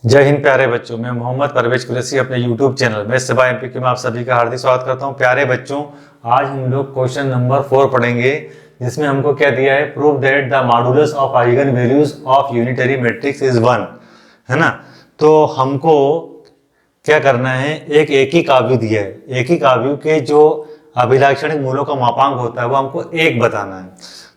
जय हिंद प्यारे बच्चों, मैं मोहम्मद परवेज कुरैशी अपने YouTube चैनल में सिवा एमपीक्यू में आप सभी का हार्दिक स्वागत करता हूं। प्यारे बच्चों, आज हम लोग क्वेश्चन नंबर 4 पढ़ेंगे, जिसमें हमको क्या दिया है, prove that the modulus of eigen values of unitary matrix is 1, है ना। तो हमको क्या करना है, एक ही काव्य दिया है, एक ही काव्य के जो अभिलाक्षणिक मूलों का मापांक होता है वो हमको एक बताना है।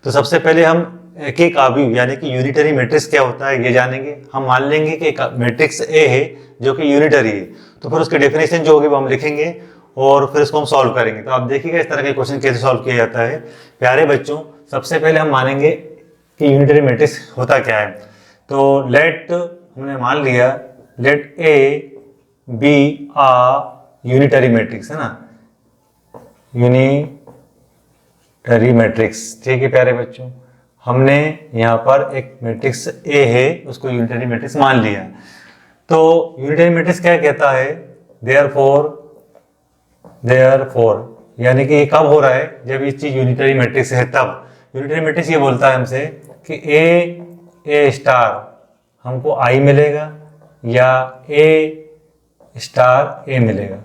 तो सबसे पहले हम एक ही काव्य यानी कि यूनिटरी मैट्रिक्स क्या होता है ये जानेंगे। हम मान लेंगे कि मैट्रिक्स ए है जो कि यूनिटरी है, तो फिर उसकी डेफिनेशन जो होगी वो हम लिखेंगे और फिर इसको हम सॉल्व करेंगे। तो आप देखिएगा इस तरह के क्वेश्चन कैसे सॉल्व किया जाता है। प्यारे बच्चों, सबसे पहले हम मानेंगे कि यूनिटरी मैट्रिक्स होता क्या है। तो लेट हमने मान लिया, let A be a unitary matrix, है ना, यूनिटरी मैट्रिक्स। ठीक है प्यारे बच्चों, हमने यहाँ पर एक मैट्रिक्स ए है उसको यूनिटरी मैट्रिक्स मान लिया। तो यूनिटरी मैट्रिक्स क्या कहता है, देयरफॉर यानी कि ये कब हो रहा है, जब ये चीज यूनिटरी मैट्रिक्स है तब। यूनिटरी मैट्रिक्स ये बोलता है हमसे कि ए स्टार हमको आई मिलेगा या ए स्टार ए मिलेगा।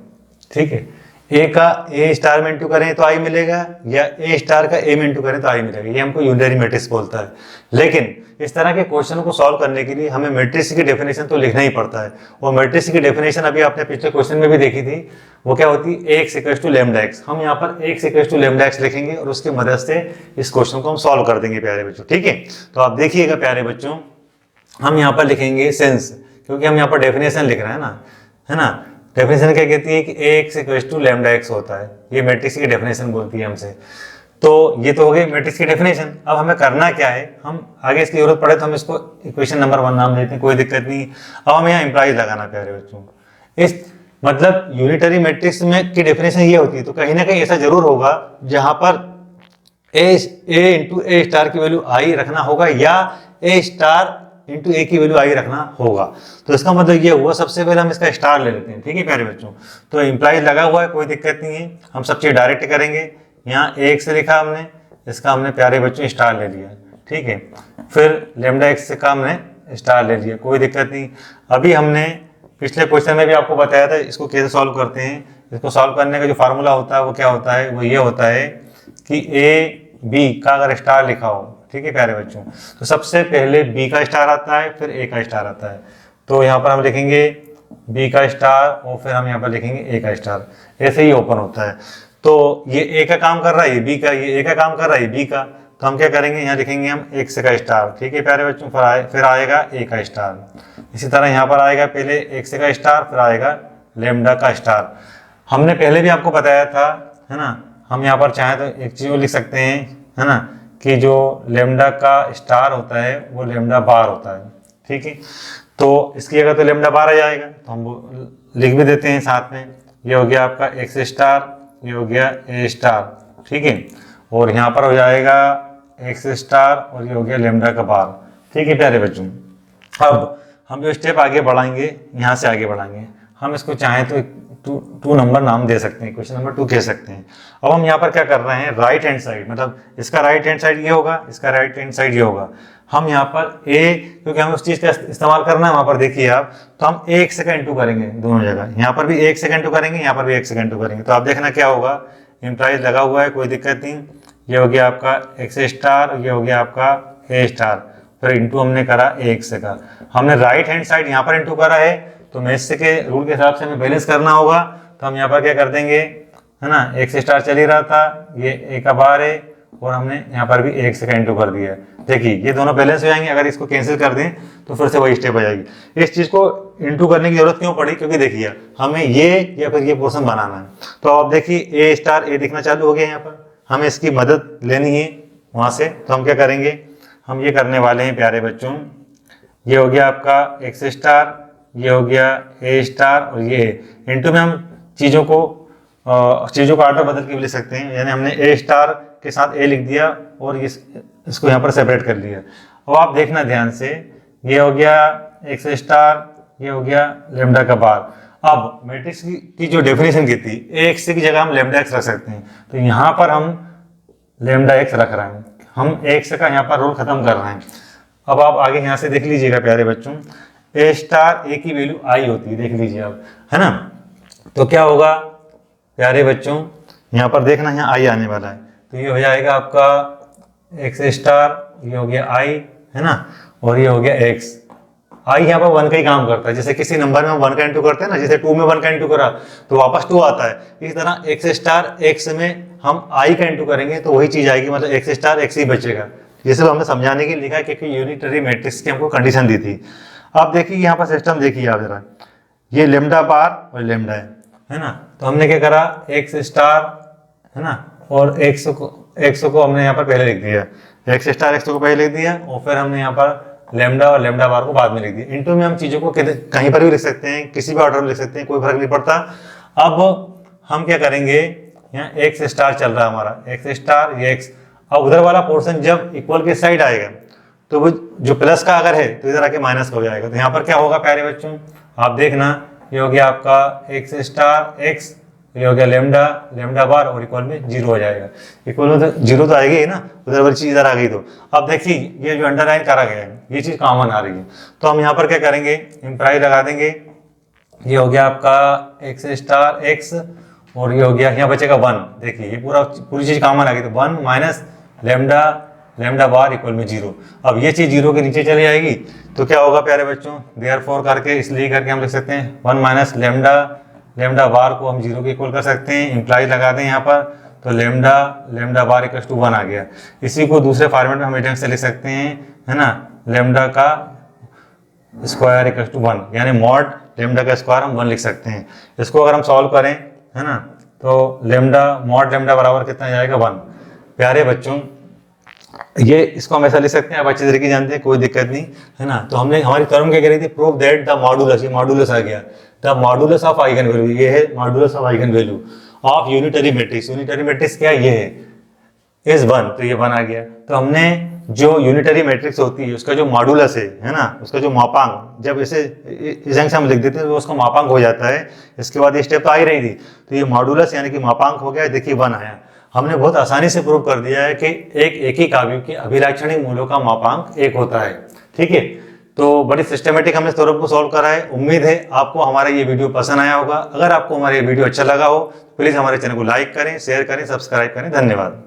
ठीक है, ए का ए स्टार में इंटू करें तो आई मिलेगा या ए स्टार का ए में इंटू करें तो आई मिलेगा, ये हमको यूनिटरी मैट्रिक्स बोलता है। लेकिन इस तरह के क्वेश्चन को सॉल्व करने के लिए हमें मैट्रिक्स की डेफिनेशन तो लिखना ही पड़ता है। और मैट्रिक्स की डेफिनेशन अभी आपने पिछले क्वेश्चन में भी देखी थी, वो क्या होती है, X equal to lambda X. हम यहाँ पर X equal to lambda X लिखेंगे और उसकी मदद से इस क्वेश्चन को हम सॉल्व कर देंगे प्यारे बच्चों। ठीक है, तो आप देखिएगा प्यारे बच्चों, हम यहाँ पर लिखेंगे सेंस, क्योंकि हम यहाँ पर डेफिनेशन लिख रहे हैं ना, है ना। डेफिनेशन क्या कहती है कि X equal to lambda X होता है, ये मैट्रिक्स की डेफिनेशन बोलती है हमसे। तो ये तो हो गई मैट्रिक्स की डेफिनेशन। अब हमें करना क्या है, हम आगे इसकी जरूरत पड़े तो हम इसको इक्वेशन नंबर 1 नाम देते हैं, कोई दिक्कत नहीं। अब हमें यहाँ इंप्लाइज लगाना प्यारे बच्चों। इस मतलब यूनिटरी मैट्रिक्स में की डेफिनेशन ये होती है, तो कहीं ना कहीं ऐसा जरूर होगा जहां पर ए इंटू ए स्टार की वैल्यू आई रखना होगा या ए स्टार इंटू ए की वैल्यू आई रखना होगा। तो इसका मतलब ये हुआ, सबसे पहले हम इसका स्टार ले लेते हैं। ठीक है प्यारे बच्चों, तो इंप्लाइज लगा हुआ है, कोई दिक्कत नहीं है, हम सब चीज डायरेक्ट करेंगे। यहाँ एक से लिखा हमने, इसका हमने प्यारे बच्चों स्टार ले लिया। ठीक है, फिर लैम्डा एक्स का हमने स्टार ले लिया, कोई दिक्कत नहीं। अभी हमने पिछले क्वेश्चन में भी आपको बताया था इसको कैसे सॉल्व करते हैं। इसको सॉल्व करने का जो फार्मूला होता है वो क्या होता है, वो ये होता है कि ए बी का अगर स्टार लिखा हो, ठीक है प्यारे बच्चों, तो सबसे पहले बी का स्टार आता है, फिर ए का स्टार आता है। तो यहाँ पर हम लिखेंगे बी का स्टार और फिर हम यहाँ पर लिखेंगे ए का स्टार, ऐसे ही ओपन होता है। तो ये ए का काम कर रहा है, ये बी का, ये ए का काम कर रहा है, बी का। तो हम क्या करेंगे, यहाँ लिखेंगे हम एक्स का स्टार। ठीक है प्यारे बच्चों, फिर आएगा ए का स्टार। इसी तरह यहाँ पर आएगा पहले एक्स का स्टार, फिर आएगा लेमडा का स्टार। हमने पहले भी आपको बताया था, है ना। हम यहाँ पर चाहें तो एक चीज लिख सकते हैं, है ना, कि जो लेमडा का स्टार होता है वो लेमडा बार होता है। ठीक है, तो इसकी जगह तो लेमडा बार आ जाएगा, तो हम वो लिख भी देते हैं साथ में। ये हो गया आपका एक्स स्टार, ये हो गया ए स्टार। ठीक है, और यहाँ पर हो जाएगा एक्स स्टार और ये हो गया लेमडा का बार। ठीक है प्यारे बच्चों, अब हम जो स्टेप आगे बढ़ाएंगे, यहाँ से आगे बढ़ाएंगे, हम इसको चाहें तो टू नंबर नाम दे सकते हैं, क्वेश्चन नंबर 2 कह सकते हैं। अब हम यहाँ पर क्या कर रहे हैं, राइट हैंड साइड, मतलब इसका राइट हैंड साइड ये होगा, इसका राइट हैंड साइड ये होगा। हम यहाँ पर ए, क्योंकि हमें उस चीज का इस्तेमाल करना है, वहां पर देखिए आप, तो हम एक सेकंड इंटू करेंगे दोनों जगह, यहाँ पर भी एक सेकंड इंटू करेंगे, यहाँ पर भी एक सेकंड इंटू करेंगे। तो आप देखना क्या होगा, इंप्लाइज लगा हुआ है, कोई दिक्कत नहीं। ये हो गया आपका एक्स स्टार, ये हो गया आपका ए स्टार, फिर इंटू हमने करा एक से का, हमने राइट हैंड साइड यहाँ पर इंटू करा है, तो मैथ्स के रूल के हिसाब से हमें बैलेंस करना होगा। तो हम यहाँ पर क्या कर देंगे, है ना, एक्स स्टार चल ही रहा था, ये ए का बार है और हमने यहाँ पर भी एक से का इंटू कर दिया। देखिए ये दोनों बैलेंस हो जाएंगे। अगर इसको कैंसिल कर दें तो फिर से वही स्टेप आ जाएगी। इस चीज को इंटू करने की जरूरत क्यों पड़ी, क्योंकि देखिए हमें ये या फिर ये पोर्शन बनाना है। तो आप देखिए ए स्टार ए दिखना चालू हो गया, यहाँ पर हमें इसकी मदद लेनी है वहां से। तो हम क्या करेंगे, हम ये करने वाले हैं प्यारे बच्चों, ये हो गया आपका एक्स स्टार, ये हो गया ए स्टार और ये इंटू में हम चीज़ों को आर्डर बदल के भी लिख सकते हैं। यानी हमने ए स्टार के साथ ए लिख दिया और इसको यहाँ पर सेपरेट कर लिया। अब आप देखना ध्यान से, ये हो गया एक्स स्टार, ये हो गया लेमडा का बार। अब मैट्रिक्स की जो डेफिनेशन की थी, एक्स की जगह हम लेमडा एक्स रख सकते हैं, तो यहाँ पर हम लेमडा एक्स रख रहे हैं, हम एक्स का यहाँ पर रूल खत्म कर रहे हैं। अब आप आगे यहाँ से देख लीजिएगा प्यारे बच्चों, ए स्टार ए की वैल्यू आई होती है, देख लीजिए आप, है ना। तो क्या होगा प्यारे बच्चों, यहाँ पर देखना यहाँ आई आने वाला है, तो ये हो जाएगा आपका एक्स स्टार, ये हो गया आई, है ना, और ये हो गया एक्स। आई यहाँ पर 1 का ही काम करता है, जैसे किसी नंबर में हम 1 का इंटू करते हैं ना, जैसे 2 में 1 का इंटू करा तो वापस 2 आता है, इसी तरह एक्स स्टार एक्स में हम आई का इंटू करेंगे तो वही चीज आएगी, मतलब एक्स स्टार एक्स ही बचेगा। ये सब हमने समझाने के लिए लिखा है क्योंकि यूनिटरी मैट्रिक्स की हमको कंडीशन दी थी। अब देखिए यहाँ पर सिस्टम देखिए आप जरा, ये लेमडा बार और लेमडा है ना, तो हमने क्या करा एक्स स्टार, है ना, और एक्स को हमने यहाँ पर पहले लिख दिया, एक्स स्टार एक्स को पहले लिख दिया, और फिर हमने यहाँ पर लेमडा और लेमडा बार को बाद में लिख दिया। इनटू में हम चीजों को कहीं पर भी लिख सकते हैं, किसी भी ऑर्डर में लिख सकते हैं, कोई फर्क नहीं पड़ता। अब हम क्या करेंगे, यहाँ एक्स स्टार चल रहा है हमारा, एक्स स्टार ये एक्स, अब उधर वाला पोर्शन जब इक्वल के साइड आएगा तो वो जो प्लस का अगर है तो इधर आके माइनस का हो जाएगा। तो यहाँ पर क्या होगा प्यारे बच्चों, आप देखना, ये हो गया आपका एक्स स्टार एक्स, ये हो गया लेमडा लेमडा बार, और इक्वल में 0 हो जाएगा। इक्वल में तो 0 तो आएगी ना, उधर वाली चीज इधर आ गई। तो अब देखिए ये जो अंडरलाइन करा गया है ये चीज कॉमन आ रही है, तो हम यहाँ पर क्या करेंगे, इम्प्लाई लगा देंगे। ये हो गया आपका एक्स स्टार एक्स, और ये हो गया, यहाँ बचेगा 1। देखिए ये पूरी चीज कॉमन आ गई, तो 1 minus lambda lambda bar equal में 0। अब ये चीज 0 के नीचे चली जाएगी, तो क्या होगा प्यारे बच्चों, देयरफॉर करके इसलिए करके हम लिख सकते हैं 1 माइनस लेमडा लेमडा बार को हम 0 के इक्वल कर सकते हैं, इम्प्लाई लगा दें यहाँ पर, तो lambda lambda bar equal to 1 आ गया। इसी को दूसरे फॉर्मेट में हम इस ढंग से लिख सकते हैं, है ना, लेमडा का स्क्वायर इक्वल टू 1, यानी मॉड लेमडा का स्क्वायर हम 1 लिख सकते हैं। इसको अगर हम सॉल्व करें, है ना, तो लेमडा मॉड लेमडा बराबर कितना जाएगा 1। प्यारे बच्चों ये इसको हम ऐसा लिख सकते हैं, आप अच्छी तरीके जानते हैं, कोई दिक्कत नहीं, है ना। तो हमने हमारी टर्म क्या करी थी, प्रूव दैट द मॉडुलस, ये मॉडुलस आ गया, the modulus of eigen value, ये है modulus of eigen value of unitary matrix. Unitary matrix क्या ये है, इज 1, तो ये 1 आ गया। तो हमने जो यूनिटरी मैट्रिक्स होती है उसका जो मॉडुलस है ना, उसका जो मापांक, जब इसे इस ढंग से हम लिख देते हैं तो उसका मापांक हो जाता है। इसके बाद ये स्टेप तो आ ही रही थी, तो ये मॉडुलस यानी कि मापांक हो गया, देखिए 1 आया। हमने बहुत आसानी से प्रूव कर दिया है कि एक ही काव्य के अभिलाक्षणिक मूल्यों का मापांक 1 होता है। ठीक है, तो बड़ी सिस्टमेटिक हमने थ्योरम को सॉल्व करा है। उम्मीद है आपको हमारा ये वीडियो पसंद आया होगा। अगर आपको हमारा ये वीडियो अच्छा लगा हो तो प्लीज़ हमारे चैनल को लाइक करें, शेयर करें, सब्सक्राइब करें। धन्यवाद।